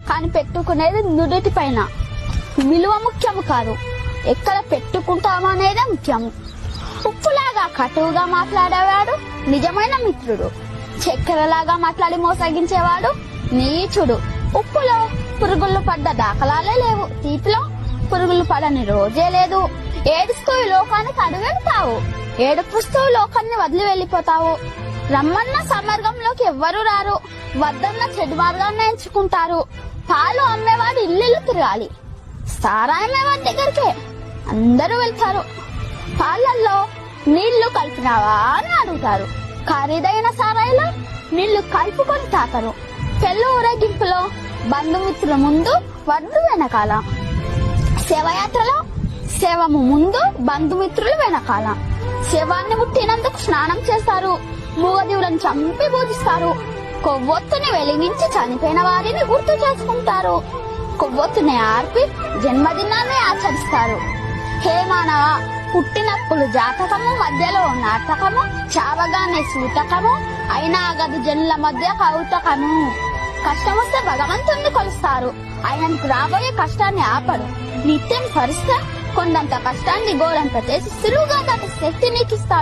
కానీ పెట్టుకునేది నుదుటి పైన. విలువ ముఖ్యము కాదు, ఎక్కడ పెట్టుకుంటామనేదే ముఖ్యము. ఉప్పులాగా కటువుగా మాట్లాడేవాడు నిజమైన మిత్రుడు. చక్కెరలాగా మాట్లాడి మోసగించేవాడు నీచుడు. ఉప్పులో పురుగులు పడ్డ దాఖలాలే లేవు, తీపిలో పురుగులు పడని రోజే లేదు. ఏడుస్తూ ఈ లోకానికి అడుగెడతావు, ఏడుపుస్తూ లోకాన్ని వదిలి వెళ్ళిపోతావు. రమ్మన్న సమర్గంలోకి ఎవ్వరూ రారు, వద్దన్న చెడు మార్గాన్ని ఎంచుకుంటారు. పాలు అమ్మేవాడు ఇల్లు తిరగాలి, సారాయి అమ్మేవాడి దగ్గరికే అందరూ వెళ్తారు. పాలల్లో నీళ్లు కలిపినావా అని అడుగుతారు, ఖరీదైన సారాయిలో నీళ్లు కలుపుకొని తాకరు. పెళ్లి ఊరేగింపులో బంధుమిత్రుల ముందు వడ్డు వెనకాల, శవయాత్రలో శవము ముందు బంధుమిత్రులు వెనకాల. శవాన్ని ముట్టినందుకు స్నానం చేస్తారు, మూగజీవులను చంపి పూజిస్తారు. కొవ్వొత్తుని వెలిగించి చనిపోయిన వారిని గుర్తు చేసుకుంటారు. కొవ్వొత్తుని ఆర్పి జన్మదినాన్ని ఆచరిస్తారు. హే మానవ, పుట్టినప్పుడు జాతకము, మధ్యలో నాటకము, చావగానే సూతకము, అయినా గది జనుల మధ్య కౌతకము. కష్టం వస్తే భగవంతుణ్ణి కొలుస్తారు, ఆయనకు రాబోయే కష్టాన్ని ఆపడు. నిత్యం స్మరిస్తే కొండంత కష్టాన్ని గోరంత చేసి సులువుగా దాటి శక్తి నీకిస్తాడు.